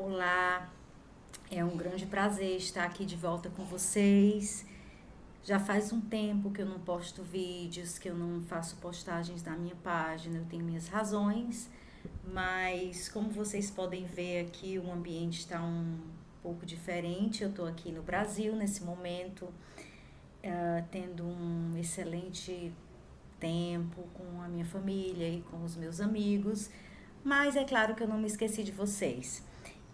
Olá, é um grande prazer estar aqui de volta com vocês. Já faz um tempo que eu não posto vídeos, que eu não faço postagens na minha página, eu tenho minhas razões, mas como vocês podem ver aqui, o ambiente está um pouco diferente. Eu estou aqui no Brasil nesse momento, tendo um excelente tempo com a minha família e com os meus amigos, mas é claro que eu não me esqueci de vocês.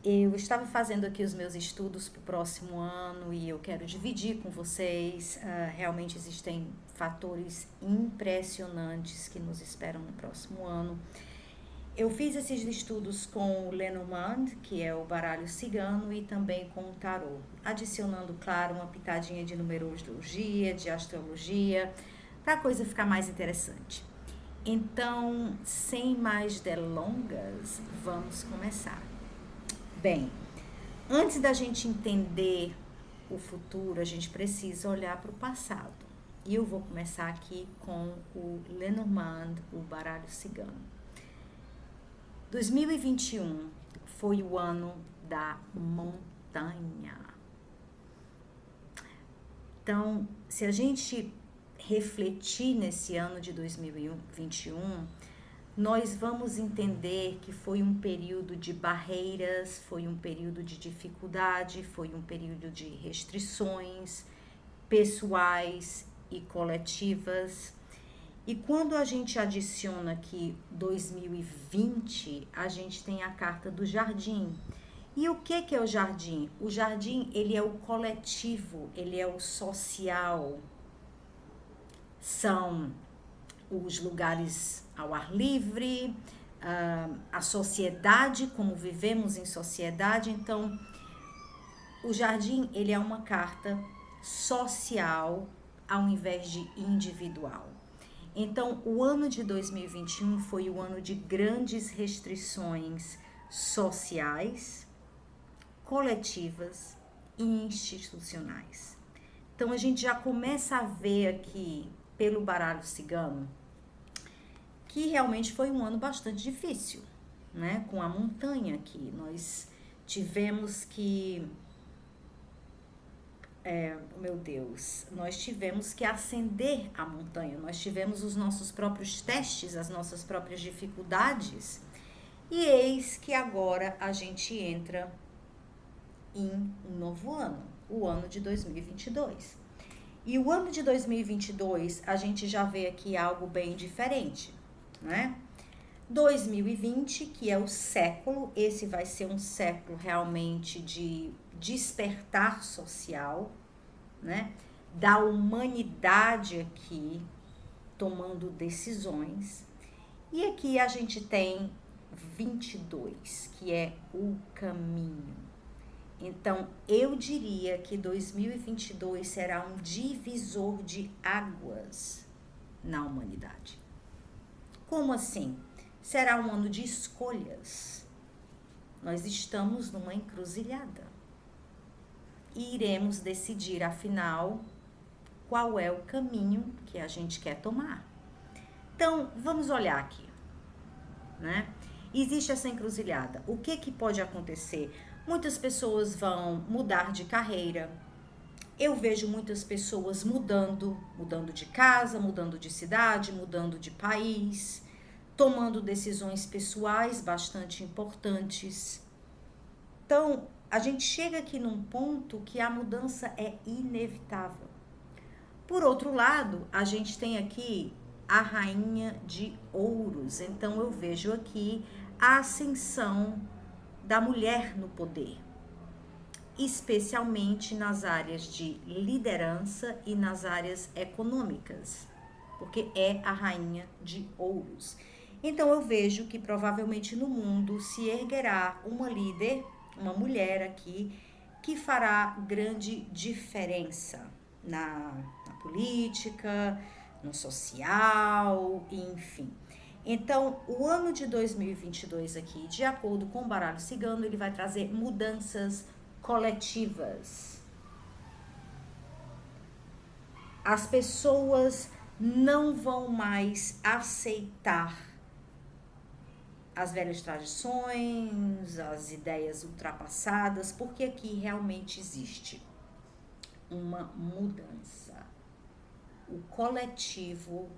Eu estava fazendo aqui os meus estudos para o próximo ano e eu quero dividir com vocês. Realmente existem fatores impressionantes que nos esperam no próximo ano. Eu fiz esses estudos com o Lenormand, que é o baralho cigano, e também com o tarô, adicionando, claro, uma pitadinha de numerologia, de astrologia, para a coisa ficar mais interessante. Então, sem mais delongas, vamos começar. Bem, antes da gente entender o futuro, a gente precisa olhar para o passado. E eu vou começar aqui com o Lenormand, o baralho cigano. 2021 foi o ano da montanha. Então, se a gente refletir nesse ano de 2021, nós vamos entender que foi um período de barreiras, foi um período de dificuldade, foi um período de restrições pessoais e coletivas. E quando a gente adiciona aqui 2020, a gente tem a carta do jardim. E o que é o jardim? O jardim, ele é o coletivo, ele é o social. São os lugares ao ar livre, a sociedade, como vivemos em sociedade. Então, o jardim, ele é uma carta social ao invés de individual. Então, o ano de 2021 foi o ano de grandes restrições sociais, coletivas e institucionais. Então, a gente já começa a ver aqui, pelo baralho cigano, que realmente foi um ano bastante difícil, né? Com a montanha aqui, nós tivemos que... meu Deus, nós tivemos que ascender a montanha, nós tivemos os nossos próprios testes, as nossas próprias dificuldades, e eis que agora a gente entra em um novo ano, o ano de 2022. E o ano de 2022, a gente já vê aqui algo bem diferente, né? 2020, que é o século, esse vai ser um século realmente de despertar social, né? Da humanidade aqui tomando decisões. E aqui a gente tem 22, que é o caminho. Então, eu diria que 2022 será um divisor de águas na humanidade. Como assim? Será um ano de escolhas. Nós estamos numa encruzilhada. E iremos decidir, afinal, qual é o caminho que a gente quer tomar. Então, vamos olhar aqui, né? Existe essa encruzilhada. O que pode acontecer? Muitas pessoas vão mudar de carreira. Eu vejo muitas pessoas mudando de casa, mudando de cidade, mudando de país, tomando decisões pessoais bastante importantes. Então, a gente chega aqui num ponto que a mudança é inevitável. Por outro lado, a gente tem aqui a rainha de ouros. Então, eu vejo aqui a ascensão da mulher no poder, especialmente nas áreas de liderança e nas áreas econômicas, porque é a rainha de ouros. Então eu vejo que provavelmente no mundo se erguerá uma líder, uma mulher aqui, que fará grande diferença na política, no social, enfim. Então, o ano de 2022 aqui, de acordo com o baralho cigano, ele vai trazer mudanças coletivas. As pessoas não vão mais aceitar as velhas tradições, as ideias ultrapassadas, porque aqui realmente existe uma mudança. O coletivo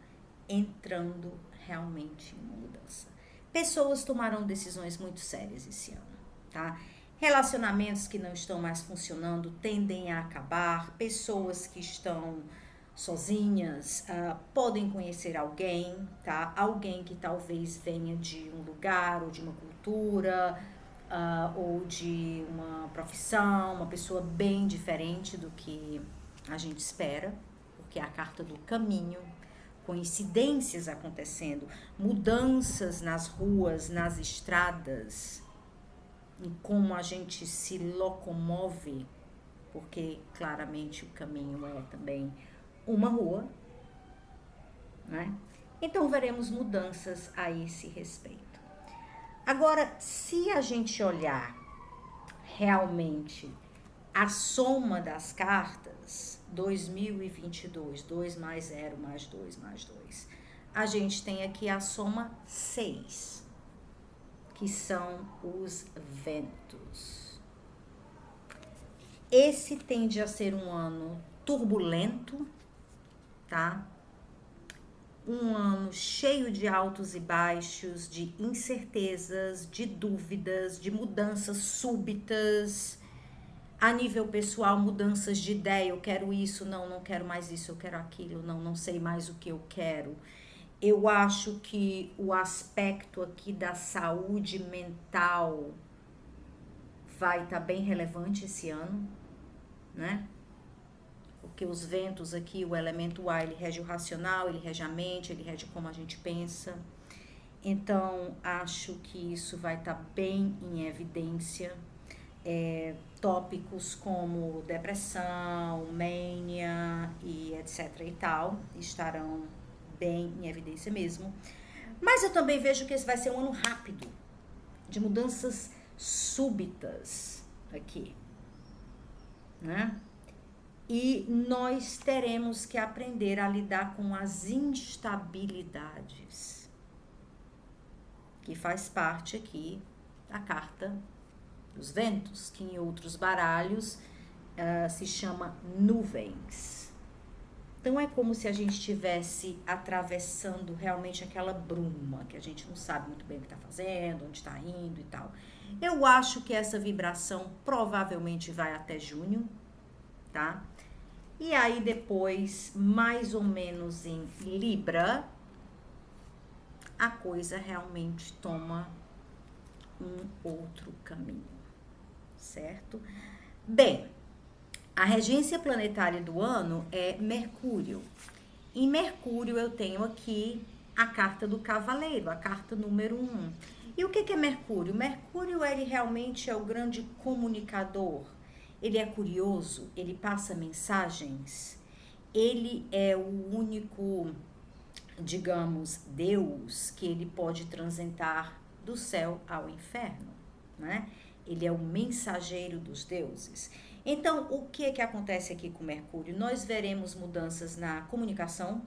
entrando realmente em uma mudança. Pessoas tomaram decisões muito sérias esse ano, tá? Relacionamentos que não estão mais funcionando tendem a acabar, pessoas que estão sozinhas podem conhecer alguém, tá? Alguém que talvez venha de um lugar ou de uma cultura ou de uma profissão, uma pessoa bem diferente do que a gente espera, porque é a carta do caminho, coincidências acontecendo, mudanças nas ruas, nas estradas, em como a gente se locomove, porque claramente o caminho é também uma rua, né? Então veremos mudanças a esse respeito. Agora, se a gente olhar realmente a soma das cartas, 2022, 2 mais 0 mais 2 mais 2, a gente tem aqui a soma 6, que são os ventos. Esse tende a ser um ano turbulento, tá? Um ano cheio de altos e baixos, de incertezas, de dúvidas, de mudanças súbitas. A nível pessoal, mudanças de ideia, eu quero isso, não quero mais isso, eu quero aquilo, não sei mais o que eu quero. Eu acho que o aspecto aqui da saúde mental vai estar bem relevante esse ano, né? Porque os ventos aqui, o elemento ar, ele rege o racional, ele rege a mente, ele rege como a gente pensa. Então, acho que isso vai estar bem em evidência. Tópicos como depressão, mania e etc e tal estarão bem em evidência mesmo. Mas eu também vejo que esse vai ser um ano rápido, de mudanças súbitas aqui, né? E nós teremos que aprender a lidar com as instabilidades, que faz parte aqui da carta dos ventos, que em outros baralhos se chama nuvens. Então é como se a gente estivesse atravessando realmente aquela bruma, que a gente não sabe muito bem o que está fazendo, onde está indo e tal. Eu acho que essa vibração provavelmente vai até junho, tá? E aí depois, mais ou menos em Libra, a coisa realmente toma um outro caminho, certo? Bem, a regência planetária do ano é Mercúrio. Em Mercúrio eu tenho aqui a carta do Cavaleiro, a carta número 1. E o que é Mercúrio? Mercúrio, ele realmente é o grande comunicador. Ele é curioso, ele passa mensagens, ele é o único, digamos, Deus que ele pode transitar do céu ao inferno, né? Ele é o mensageiro dos deuses. Então, o que acontece aqui com Mercúrio? Nós veremos mudanças na comunicação,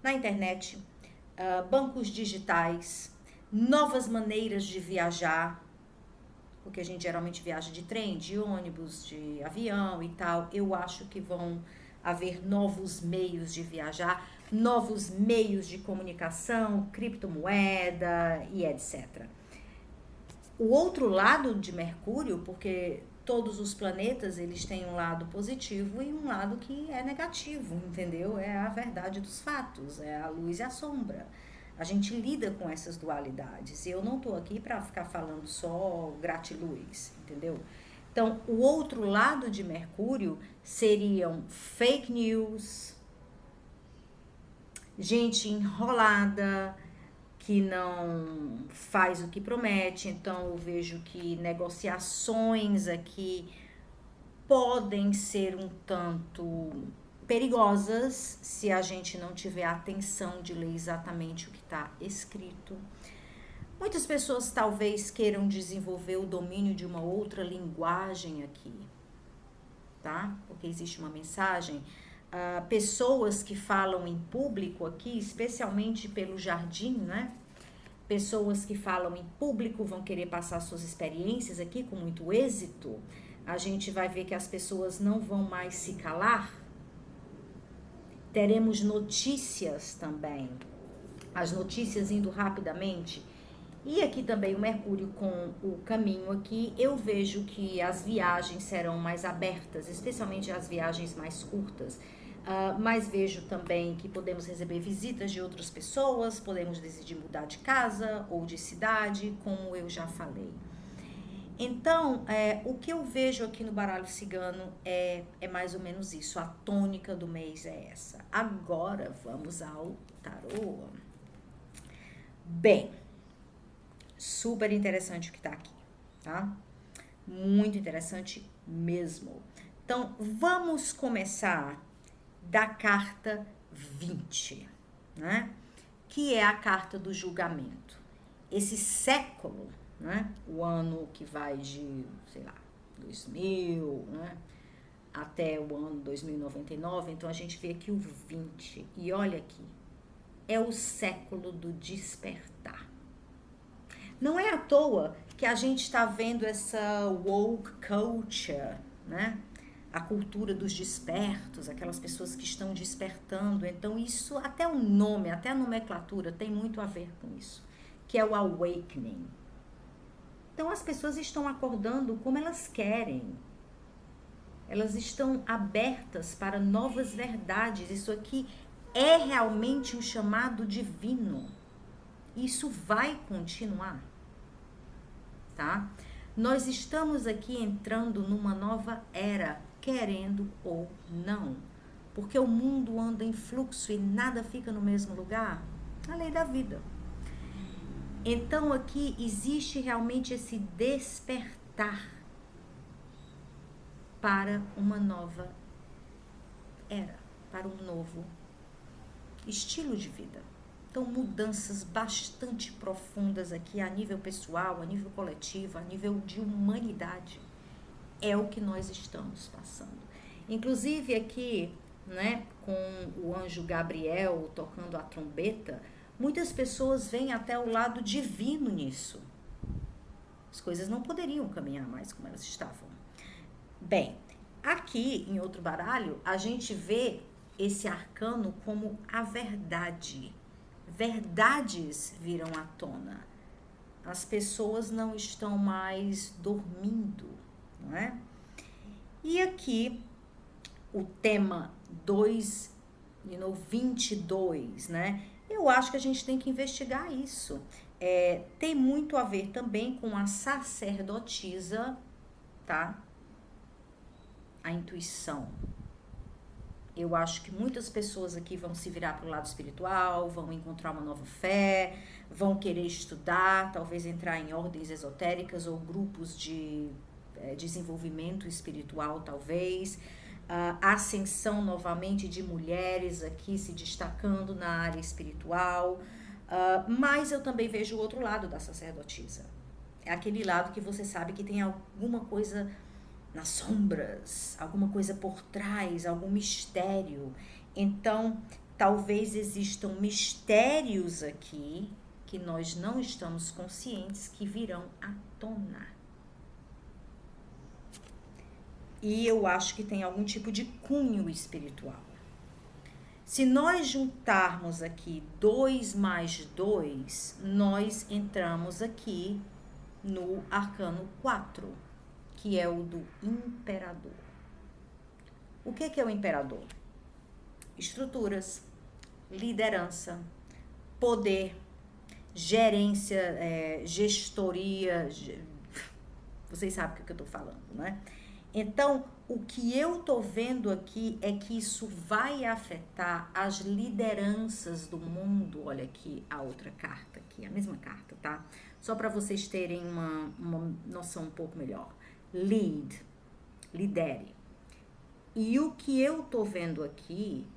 na internet, bancos digitais, novas maneiras de viajar, porque a gente geralmente viaja de trem, de ônibus, de avião e tal. Eu acho que vão haver novos meios de viajar, novos meios de comunicação, criptomoeda e etc. O outro lado de Mercúrio, porque todos os planetas eles têm um lado positivo e um lado que é negativo, entendeu? É a verdade dos fatos, é a luz e a sombra. A gente lida com essas dualidades e eu não tô aqui para ficar falando só gratiluz, entendeu? Então, o outro lado de Mercúrio seriam fake news, gente enrolada, que não faz o que promete. Então, eu vejo que negociações aqui podem ser um tanto perigosas se a gente não tiver atenção de ler exatamente o que está escrito. Muitas pessoas talvez queiram desenvolver o domínio de uma outra linguagem aqui, tá? Porque existe uma mensagem. Pessoas que falam em público aqui, especialmente pelo jardim, né? Pessoas que falam em público vão querer passar suas experiências aqui com muito êxito. A gente vai ver que as pessoas não vão mais se calar. Teremos notícias também. As notícias indo rapidamente. E aqui também o Mercúrio com o caminho aqui, eu vejo que as viagens serão mais abertas, especialmente as viagens mais curtas. Mas vejo também que podemos receber visitas de outras pessoas, podemos decidir mudar de casa ou de cidade, como eu já falei. Então, o que eu vejo aqui no baralho cigano é mais ou menos isso. A tônica do mês é essa. Agora vamos ao tarô. Bem, super interessante o que tá aqui, tá? Muito interessante mesmo. Então, vamos começar da carta 20, né? Que é a carta do julgamento. Esse século, né? O ano que vai de, sei lá, 2000, né? Até o ano 2099. Então, a gente vê aqui o 20. E olha aqui, é o século do despertar. Não é à toa que a gente está vendo essa woke culture, né? A cultura dos despertos, aquelas pessoas que estão despertando. Então, isso, até o nome, até a nomenclatura tem muito a ver com isso, que é o awakening. Então, as pessoas estão acordando como elas querem. Elas estão abertas para novas verdades. Isso aqui é realmente um chamado divino. Isso vai continuar, tá? Nós estamos aqui entrando numa nova era, querendo ou não, porque o mundo anda em fluxo e nada fica no mesmo lugar. A lei da vida. Então aqui existe realmente esse despertar para uma nova era, para um novo estilo de vida. Então, mudanças bastante profundas aqui a nível pessoal, a nível coletivo, a nível de humanidade. É o que nós estamos passando. Inclusive aqui, né, com o anjo Gabriel tocando a trombeta, muitas pessoas veem até o lado divino nisso. As coisas não poderiam caminhar mais como elas estavam. Bem, aqui em outro baralho, a gente vê esse arcano como a verdade. Verdades virão à tona. As pessoas não estão mais dormindo, não é? E aqui o tema 22, né? Eu acho que a gente tem que investigar isso. Tem muito a ver também com a sacerdotisa, tá? A intuição. Eu acho que muitas pessoas aqui vão se virar para o lado espiritual, vão encontrar uma nova fé, vão querer estudar, talvez entrar em ordens esotéricas ou grupos de desenvolvimento espiritual, talvez. Ascensão novamente de mulheres aqui se destacando na área espiritual. Mas eu também vejo o outro lado da sacerdotisa. É aquele lado que você sabe que tem alguma coisa nas sombras, alguma coisa por trás, algum mistério. Então, talvez existam mistérios aqui que nós não estamos conscientes que virão à tona. E eu acho que tem algum tipo de cunho espiritual. Se nós juntarmos aqui 2 mais 2, nós entramos aqui no arcano 4. Que é o do imperador. O que é o imperador? Estruturas, liderança, poder, gerência, gestoria, vocês sabem o que eu tô falando, né? Então, o que eu tô vendo aqui é que isso vai afetar as lideranças do mundo. Olha aqui a outra carta, aqui, a mesma carta, tá? Só para vocês terem uma noção um pouco melhor. Lidere. E o que eu tô vendo aqui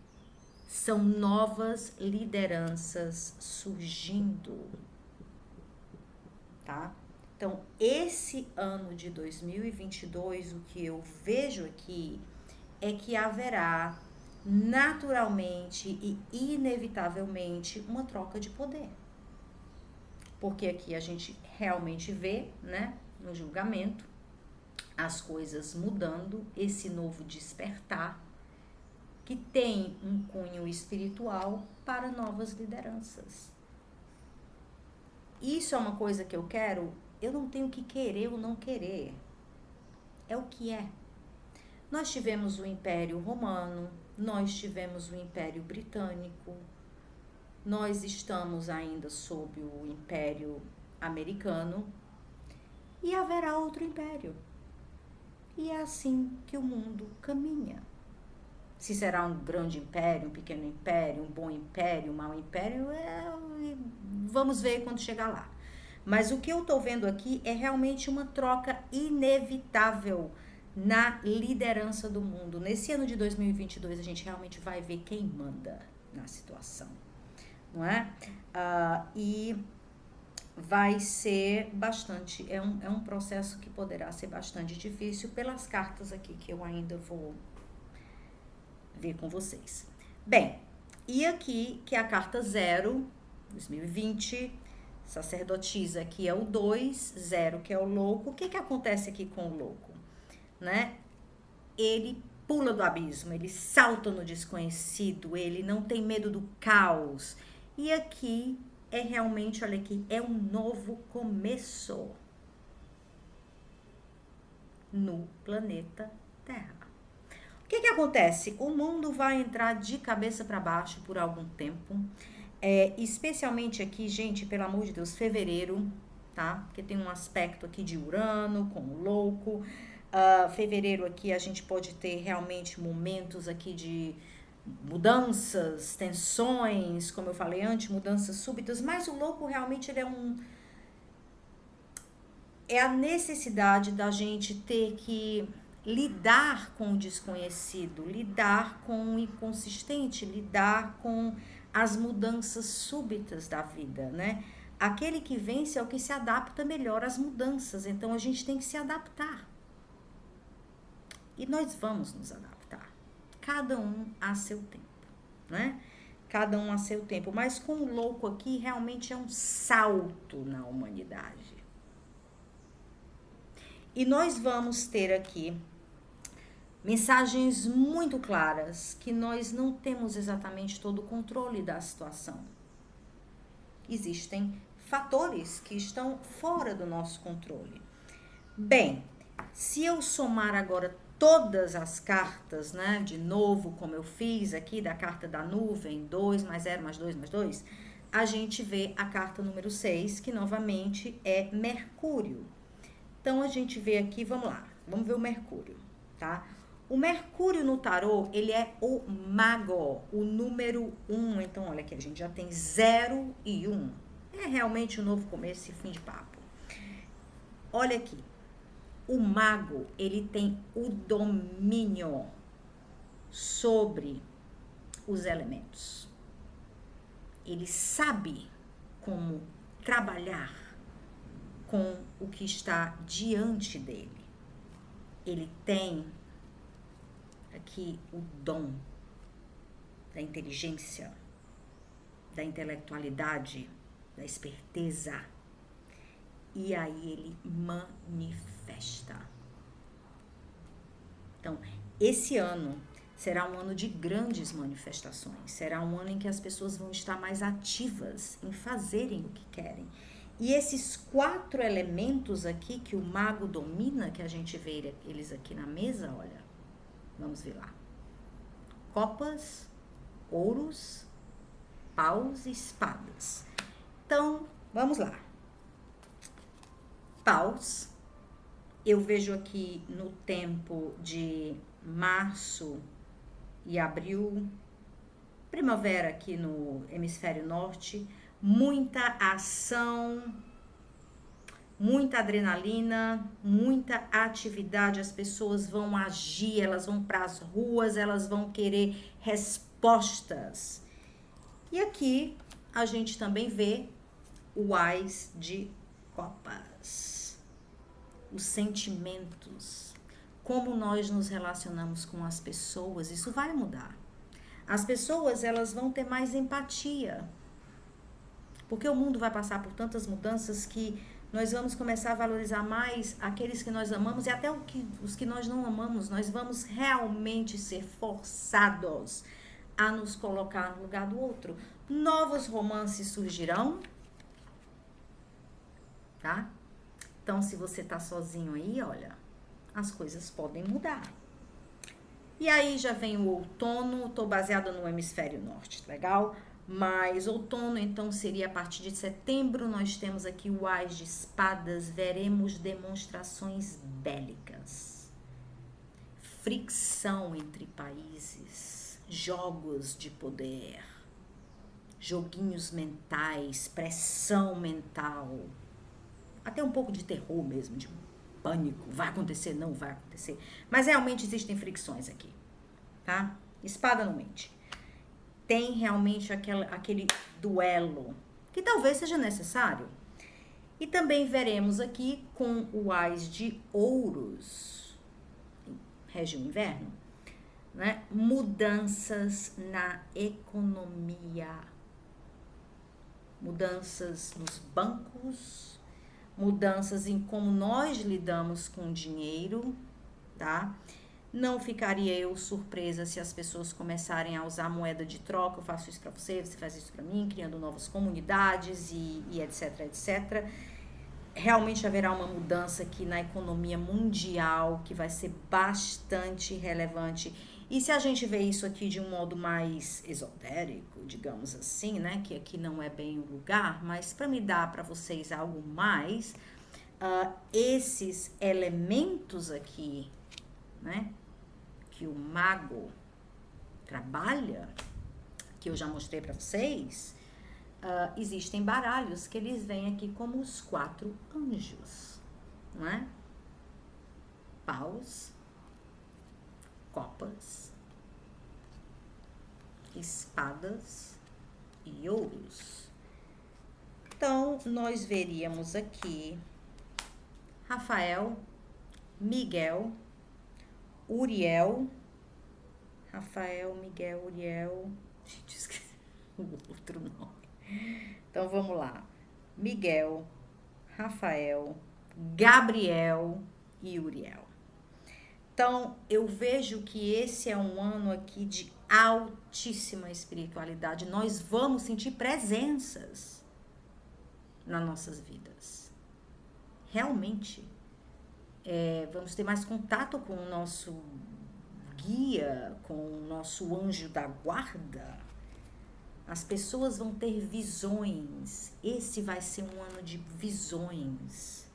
são novas lideranças surgindo, tá? Então, esse ano de 2022, o que eu vejo aqui é que haverá naturalmente e inevitavelmente uma troca de poder. porque aqui a gente realmente vê, né, no julgamento, as coisas mudando, esse novo despertar, que tem um cunho espiritual para novas lideranças. Isso é uma coisa que eu quero, eu não tenho que querer ou não querer, é o que é. Nós tivemos o Império Romano, nós tivemos o Império Britânico, nós estamos ainda sob o Império Americano e haverá outro império. E é assim que o mundo caminha. Se será um grande império, um pequeno império, um bom império, um mau império, vamos ver quando chegar lá. Mas o que eu estou vendo aqui é realmente uma troca inevitável na liderança do mundo. Nesse ano de 2022, a gente realmente vai ver quem manda na situação, não é? E vai ser bastante, é um processo que poderá ser bastante difícil pelas cartas aqui que eu ainda vou ver com vocês. Bem, e aqui que é a carta 0, 2020, sacerdotisa aqui é o 2, 0 que é o louco. O que acontece aqui com o louco? Né? Ele pula do abismo, ele salta no desconhecido, ele não tem medo do caos. E aqui é realmente, olha aqui, é um novo começo no planeta Terra. O que acontece? O mundo vai entrar de cabeça para baixo por algum tempo, especialmente aqui, gente, pelo amor de Deus, fevereiro, tá? Porque tem um aspecto aqui de Urano com o louco. Fevereiro aqui a gente pode ter realmente momentos aqui de mudanças, tensões, como eu falei antes, mudanças súbitas, mas o louco realmente ele é a necessidade da gente ter que lidar com o desconhecido, lidar com o inconsistente, lidar com as mudanças súbitas da vida, né? Aquele que vence é o que se adapta melhor às mudanças, então a gente tem que se adaptar. E nós vamos nos adaptar, cada um a seu tempo, né? Cada um a seu tempo, mas com o louco aqui realmente é um salto na humanidade. E nós vamos ter aqui mensagens muito claras que nós não temos exatamente todo o controle da situação. Existem fatores que estão fora do nosso controle. Bem, se eu somar agora todas as cartas, né, de novo, como eu fiz aqui da carta da nuvem, 2 mais 0 mais 2 mais 2, a gente vê a carta número 6, que novamente é Mercúrio. Então, a gente vê aqui, vamos lá, vamos ver o Mercúrio, tá? O Mercúrio no tarô, ele é o mago, o número 1. Então, olha aqui, a gente já tem 0 e 1. É realmente um novo começo e fim de papo. Olha aqui, o mago, ele tem o domínio sobre os elementos. Ele sabe como trabalhar com o que está diante dele. Ele tem aqui o dom da inteligência, da intelectualidade, da esperteza. E aí ele manifesta. Então, esse ano será um ano de grandes manifestações. Será um ano em que as pessoas vão estar mais ativas em fazerem o que querem. E esses 4 elementos aqui que o mago domina, que a gente vê eles aqui na mesa, olha, vamos ver lá. Copas, ouros, paus e espadas. Então, vamos lá. Paus, eu vejo aqui no tempo de março e abril, primavera aqui no hemisfério norte, muita ação, muita adrenalina, muita atividade, as pessoas vão agir, elas vão para as ruas, elas vão querer respostas. E aqui a gente também vê o Ás de Copas, os sentimentos, como nós nos relacionamos com as pessoas, isso vai mudar. As pessoas, elas vão ter mais empatia Porque o mundo vai passar por tantas mudanças que nós vamos começar a valorizar mais aqueles que nós amamos e até os que nós não amamos. Nós vamos realmente ser forçados a nos colocar no lugar do outro. Novos romances surgirão, tá? Então, se você tá sozinho aí, olha, as coisas podem mudar. E aí já vem o outono, tô baseada no hemisfério norte, legal? Mas outono, então, seria a partir de setembro. Nós temos aqui o Ás de Espadas, veremos demonstrações bélicas, fricção entre países, jogos de poder, joguinhos mentais, pressão mental, até um pouco de terror mesmo, de pânico, vai acontecer, não vai acontecer. Mas realmente existem fricções aqui, tá? Espada não mente. Tem realmente aquele duelo, que talvez seja necessário. E também veremos aqui com o Ás de Ouros, rege o inverno, né? Mudanças na economia, mudanças nos bancos, mudanças em como nós lidamos com o dinheiro, tá? Não ficaria eu surpresa se as pessoas começarem a usar moeda de troca. Eu faço isso para você, você faz isso para mim, criando novas comunidades e etc, etc. Realmente haverá uma mudança aqui na economia mundial que vai ser bastante relevante. E se a gente vê isso aqui de um modo mais esotérico, digamos assim, né? Que aqui não é bem o lugar, mas para me dar para vocês algo mais, esses elementos aqui, né? Que o mago trabalha, que eu já mostrei para vocês, existem baralhos que eles vêm aqui como os 4 anjos, não é? Paus, copas, espadas e ouros. Então, nós veríamos aqui Rafael, Miguel, Uriel, Rafael, Miguel, Uriel, gente, esqueci o outro nome. Então, vamos lá. Miguel, Rafael, Gabriel e Uriel. Então, eu vejo que esse é um ano aqui de altíssima espiritualidade. Nós vamos sentir presenças nas nossas vidas. Realmente. Vamos ter mais contato com o nosso guia, com o nosso anjo da guarda. As pessoas vão ter visões. Esse vai ser um ano de visões.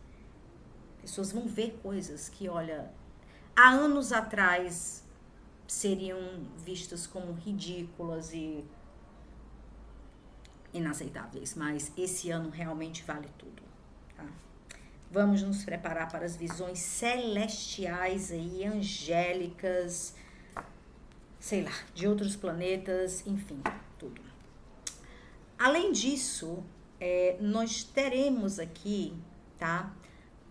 Pessoas vão ver coisas que, olha, há anos atrás seriam vistas como ridículas e inaceitáveis, mas esse ano realmente vale tudo, tá? Vamos nos preparar para as visões celestiais aí, angélicas, sei lá, de outros planetas, enfim, tudo. Além disso, nós teremos aqui, tá,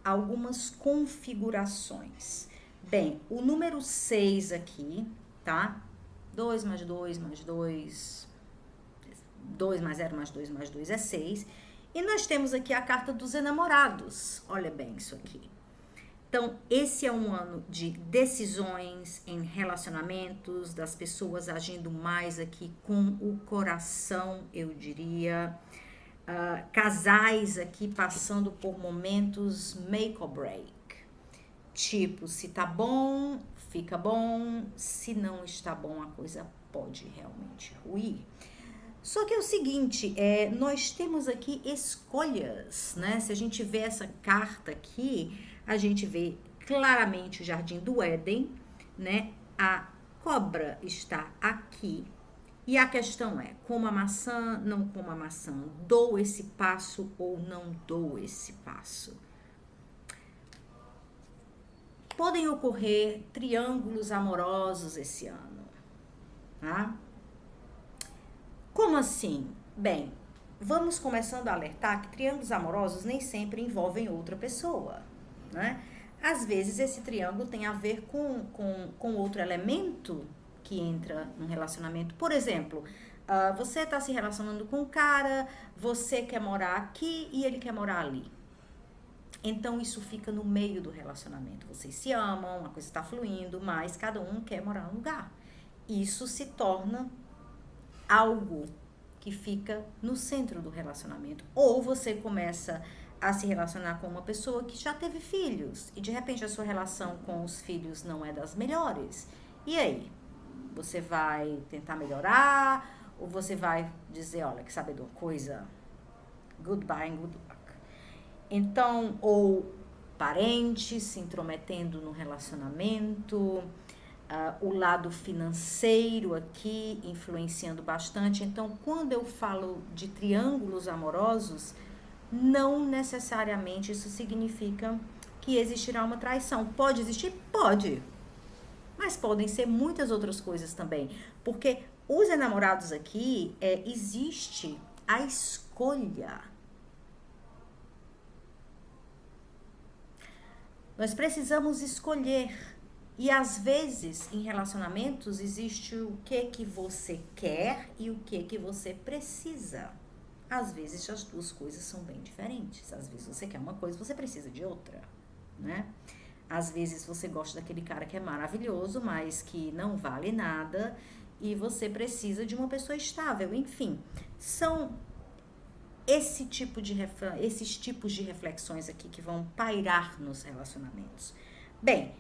algumas configurações. Bem, o número 6 aqui, tá? 2 mais 2 mais 2, 2 mais 0 mais 2 mais 2 é 6. E nós temos aqui a carta dos enamorados. Olha bem isso aqui. Então, esse é um ano de decisões em relacionamentos, das pessoas agindo mais aqui com o coração, eu diria. Casais aqui passando por momentos make or break. Tipo, se tá bom, fica bom. Se não está bom, a coisa pode realmente ruir. Só que é o seguinte, nós temos aqui escolhas, né? Se a gente vê essa carta aqui, a gente vê claramente o Jardim do Éden, né? A cobra está aqui. E a questão é, como a maçã, não como a maçã, dou esse passo ou não dou esse passo? Podem ocorrer triângulos amorosos esse ano, tá? Como assim? Bem, vamos começando a alertar que triângulos amorosos nem sempre envolvem outra pessoa, né? Às vezes esse triângulo tem a ver com outro elemento que entra num relacionamento. Por exemplo, Você tá se relacionando com um cara, você quer morar aqui e ele quer morar ali. Então isso fica no meio do relacionamento. Vocês se amam, a coisa está fluindo, mas cada um quer morar num lugar. Isso se torna algo que fica no centro do relacionamento. Ou você começa a se relacionar com uma pessoa que já teve filhos e de repente a sua relação com os filhos não é das melhores. E aí? Você vai tentar melhorar ou você vai dizer, olha, que sabe de uma coisa? Goodbye and good luck. Então, ou parentes se intrometendo no relacionamento, o lado financeiro aqui influenciando bastante. Então, quando eu falo de triângulos amorosos, não necessariamente isso significa que existirá uma traição. Pode existir? Pode. Mas podem ser muitas outras coisas também. Porque os enamorados aqui, existe a escolha. Nós precisamos escolher. E às vezes, em relacionamentos, existe o que você quer e o que você precisa. Às vezes, as duas coisas são bem diferentes. Às vezes, você quer uma coisa, você precisa de outra, né? Às vezes, você gosta daquele cara que é maravilhoso, mas que não vale nada e você precisa de uma pessoa estável. Enfim, são esses tipos de reflexões aqui que vão pairar nos relacionamentos. Bem,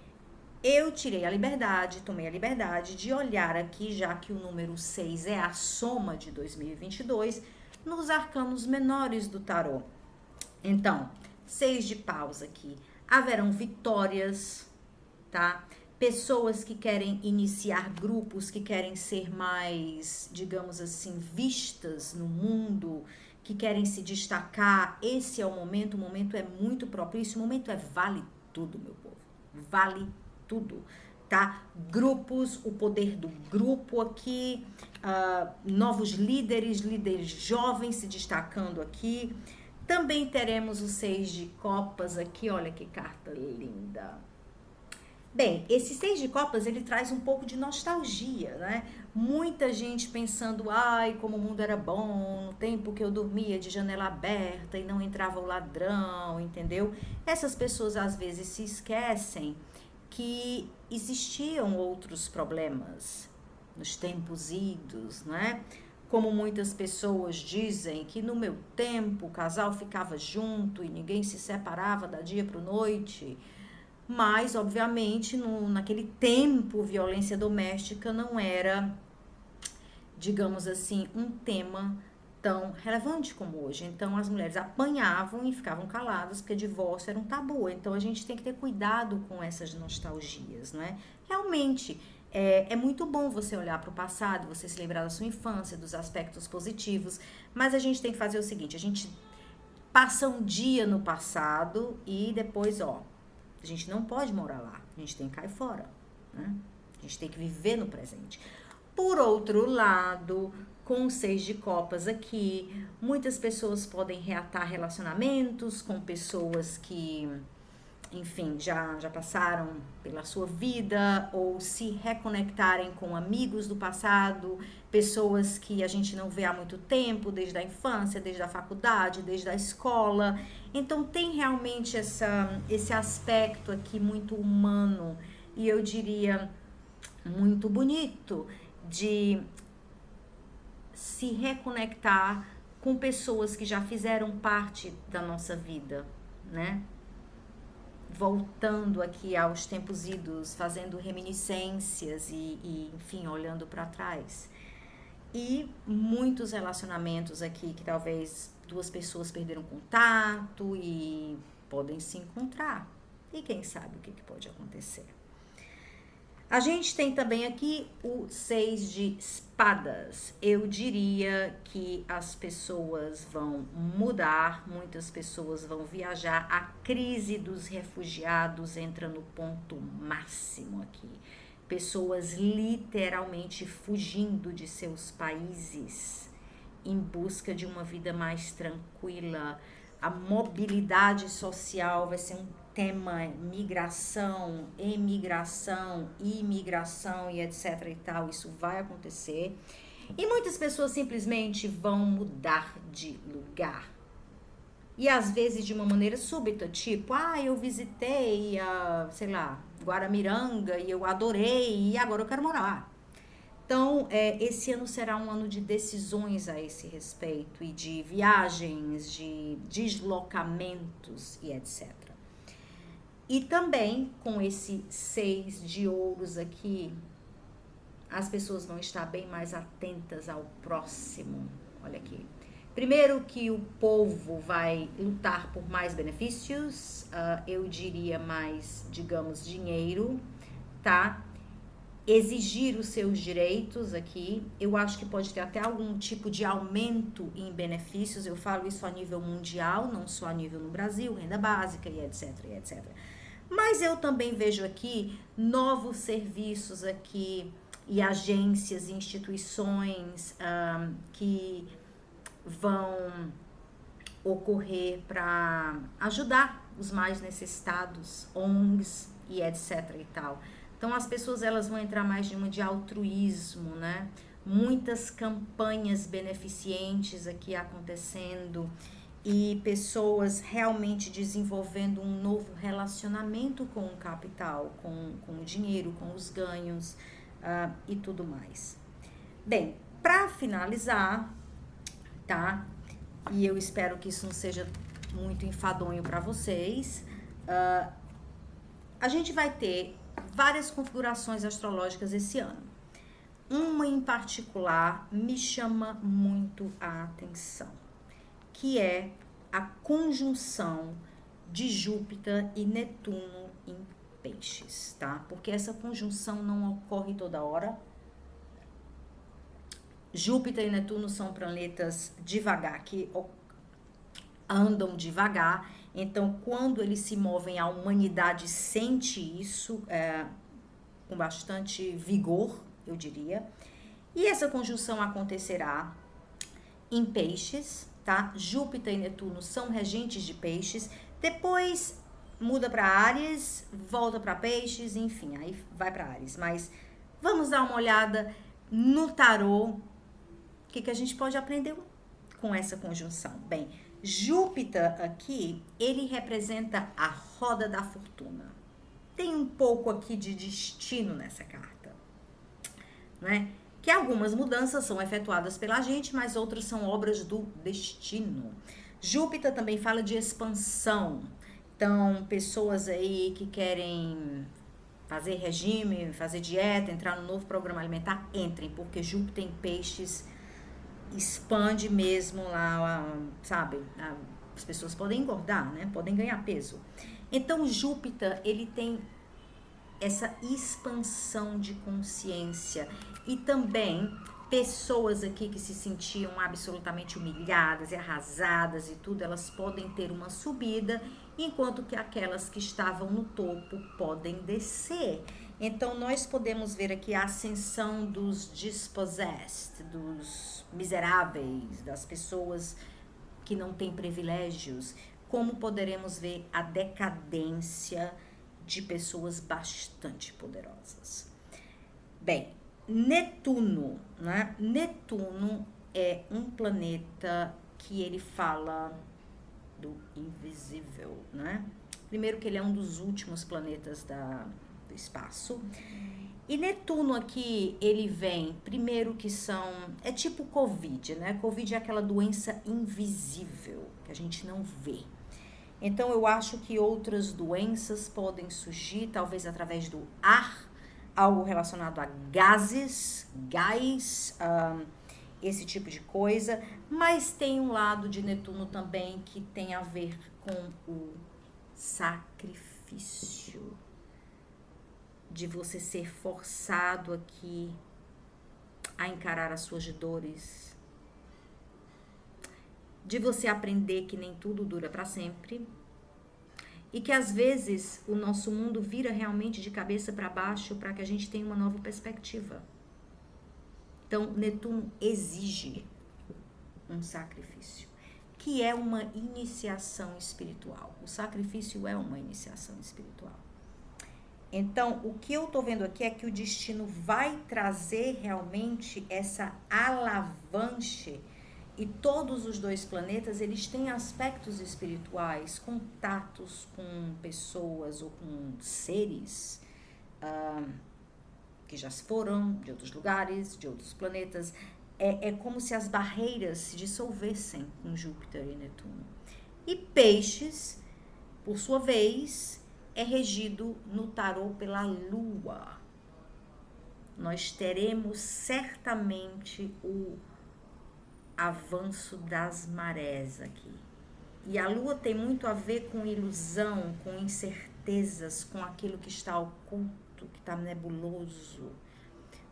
eu tomei a liberdade de olhar aqui, já que o número 6 é a soma de 2022, nos arcanos menores do tarô. Então, 6 de paus aqui. Haverão vitórias, tá? Pessoas que querem iniciar grupos, que querem ser mais, digamos assim, vistas no mundo, que querem se destacar. Esse é o momento é muito propício, o momento vale tudo, meu povo. Vale tudo, tá? Grupos, o poder do grupo aqui, novos líderes jovens se destacando aqui. Também teremos o 6 de copas aqui, olha que carta linda. Bem, esse 6 de copas, ele traz um pouco de nostalgia, né? Muita gente pensando, ai, como o mundo era bom, no tempo que eu dormia de janela aberta e não entrava o ladrão, entendeu? Essas pessoas às vezes se esquecem que existiam outros problemas nos tempos idos, né? Como muitas pessoas dizem que no meu tempo o casal ficava junto e ninguém se separava da dia para noite, mas obviamente naquele tempo violência doméstica não era, digamos assim, um tema tão relevante como hoje. Então as mulheres apanhavam e ficavam caladas porque divórcio era um tabu. Então a gente tem que ter cuidado com essas nostalgias, né? Realmente é muito bom você olhar para o passado, você se lembrar da sua infância, dos aspectos positivos, mas a gente tem que fazer o seguinte, a gente passa um dia no passado e depois, a gente não pode morar lá, a gente tem que cair fora, né? A gente tem que viver no presente. Por outro lado, com o 6 de copas aqui, muitas pessoas podem reatar relacionamentos com pessoas que, enfim, já passaram pela sua vida, ou se reconectarem com amigos do passado, pessoas que a gente não vê há muito tempo, desde a infância, desde a faculdade, desde a escola. Então tem realmente esse aspecto aqui muito humano e eu diria muito bonito de se reconectar com pessoas que já fizeram parte da nossa vida, né? Voltando aqui aos tempos idos, fazendo reminiscências e enfim, olhando para trás. E muitos relacionamentos aqui que talvez duas pessoas perderam contato e podem se encontrar. E quem sabe o que pode acontecer. A gente tem também aqui o 6 de espadas. Eu diria que as pessoas vão mudar, muitas pessoas vão viajar. A crise dos refugiados entra no ponto máximo aqui. Pessoas literalmente fugindo de seus países em busca de uma vida mais tranquila. A mobilidade social vai ser um tema, migração, emigração, imigração e etc e tal, isso vai acontecer. E muitas pessoas simplesmente vão mudar de lugar. E às vezes de uma maneira súbita, tipo, eu visitei, sei lá, Guaramiranga e eu adorei e agora eu quero morar lá. Então, esse ano será um ano de decisões a esse respeito e de viagens, de deslocamentos e etc. E também com esse 6 de ouros aqui, as pessoas vão estar bem mais atentas ao próximo. Olha aqui. Primeiro que o povo vai lutar por mais benefícios, eu diria mais, digamos, dinheiro, tá? Exigir os seus direitos aqui. Eu acho que pode ter até algum tipo de aumento em benefícios. Eu falo isso a nível mundial, não só a nível no Brasil, renda básica e etc, e etc. Mas eu também vejo aqui novos serviços aqui e agências, instituições que vão ocorrer para ajudar os mais necessitados, ONGs e etc e tal. Então as pessoas elas vão entrar mais de uma de altruísmo, né? Muitas campanhas beneficentes aqui acontecendo e pessoas realmente desenvolvendo um novo relacionamento com o capital, com o dinheiro, com os ganhos e tudo mais. Bem, para finalizar, tá? E eu espero que isso não seja muito enfadonho para vocês. A gente vai ter várias configurações astrológicas esse ano. Uma em particular me chama muito a atenção, que é a conjunção de Júpiter e Netuno em Peixes, tá? Porque essa conjunção não ocorre toda hora. Júpiter e Netuno são planetas devagar, que andam devagar. Então, quando eles se movem, a humanidade sente isso com bastante vigor, eu diria. E essa conjunção acontecerá em Peixes, tá? Júpiter e Netuno são regentes de Peixes. Depois muda para Áries, volta para Peixes, enfim, aí vai para Áries. Mas vamos dar uma olhada no tarô. O que a gente pode aprender com essa conjunção? Bem, Júpiter aqui, ele representa a roda da fortuna. Tem um pouco aqui de destino nessa carta, né? Que algumas mudanças são efetuadas pela gente, mas outras são obras do destino. Júpiter também fala de expansão. Então, pessoas aí que querem fazer regime, fazer dieta, entrar no novo programa alimentar, entrem, porque Júpiter em Peixes expande mesmo lá, sabe? As pessoas podem engordar, né? Podem ganhar peso. Então, Júpiter, ele tem essa expansão de consciência e também pessoas aqui que se sentiam absolutamente humilhadas e arrasadas e tudo, elas podem ter uma subida, enquanto que aquelas que estavam no topo podem descer. Então, nós podemos ver aqui a ascensão dos dispossessed, dos miseráveis, das pessoas que não têm privilégios, como poderemos ver a decadência de pessoas bastante poderosas. Bem, Netuno, né? Netuno é um planeta que ele fala do invisível, né? Primeiro que ele é um dos últimos planetas do espaço. E Netuno aqui, ele vem, primeiro que é tipo Covid, né? Covid é aquela doença invisível, que a gente não vê. Então, eu acho que outras doenças podem surgir, talvez através do ar, algo relacionado a gases, gás, esse tipo de coisa. Mas tem um lado de Netuno também que tem a ver com o sacrifício. De você ser forçado aqui a encarar as suas dores. De você aprender que nem tudo dura para sempre. E que às vezes o nosso mundo vira realmente de cabeça para baixo para que a gente tenha uma nova perspectiva. Então, Netuno exige um sacrifício, que é uma iniciação espiritual. O sacrifício é uma iniciação espiritual. Então, o que eu tô vendo aqui é que o destino vai trazer realmente essa alavanche, e todos os dois planetas, eles têm aspectos espirituais, contatos com pessoas ou com seres que já se foram de outros lugares, de outros planetas. É como se as barreiras se dissolvessem com Júpiter e Netuno. E Peixes, por sua vez, é regido no tarô pela Lua. Nós teremos certamente o avanço das marés aqui. E a Lua tem muito a ver com ilusão, com incertezas, com aquilo que está oculto, que está nebuloso.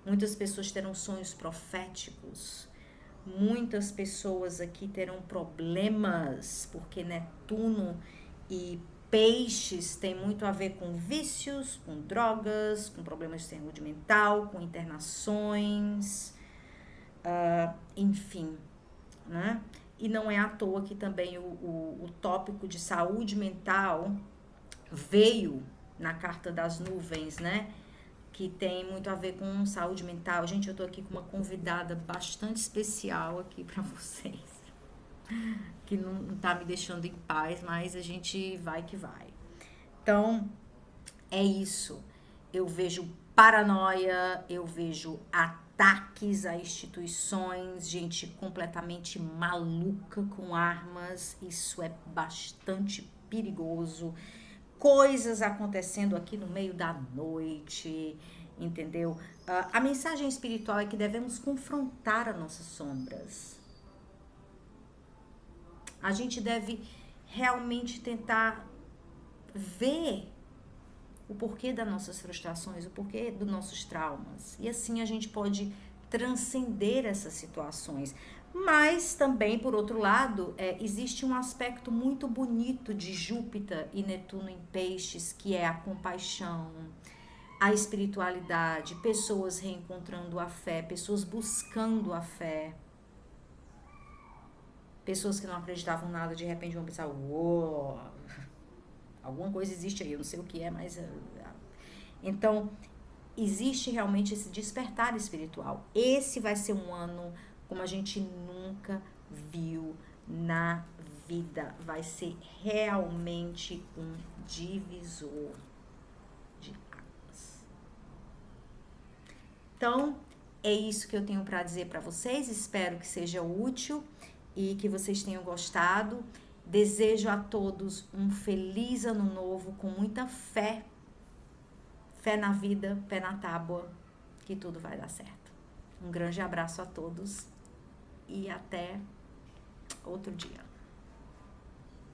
Muitas pessoas terão sonhos proféticos. Muitas pessoas aqui terão problemas, porque Netuno e Peixes tem muito a ver com vícios, com drogas, com problemas de saúde mental, com internações, enfim, né? E não é à toa que também o tópico de saúde mental veio na carta das nuvens, né? Que tem muito a ver com saúde mental. Gente, eu tô aqui com uma convidada bastante especial aqui para vocês, que não tá me deixando em paz, mas a gente vai que vai. Então, é isso. Eu vejo paranoia, eu vejo ataques a instituições, gente completamente maluca com armas. Isso é bastante perigoso. Coisas acontecendo aqui no meio da noite, entendeu? A mensagem espiritual é que devemos confrontar as nossas sombras. A gente deve realmente tentar ver o porquê das nossas frustrações, o porquê dos nossos traumas. E assim a gente pode transcender essas situações. Mas também, por outro lado, existe um aspecto muito bonito de Júpiter e Netuno em Peixes, que é a compaixão, a espiritualidade, pessoas reencontrando a fé, pessoas buscando a fé. Pessoas que não acreditavam em nada, de repente vão pensar, uou, alguma coisa existe aí, eu não sei o que é, mas... Então, existe realmente esse despertar espiritual. Esse vai ser um ano como a gente nunca viu na vida. Vai ser realmente um divisor de águas. Então, é isso que eu tenho para dizer para vocês. Espero que seja útil e que vocês tenham gostado. Desejo a todos um feliz ano novo com muita fé. Fé na vida, pé na tábua, que tudo vai dar certo. Um grande abraço a todos e até outro dia.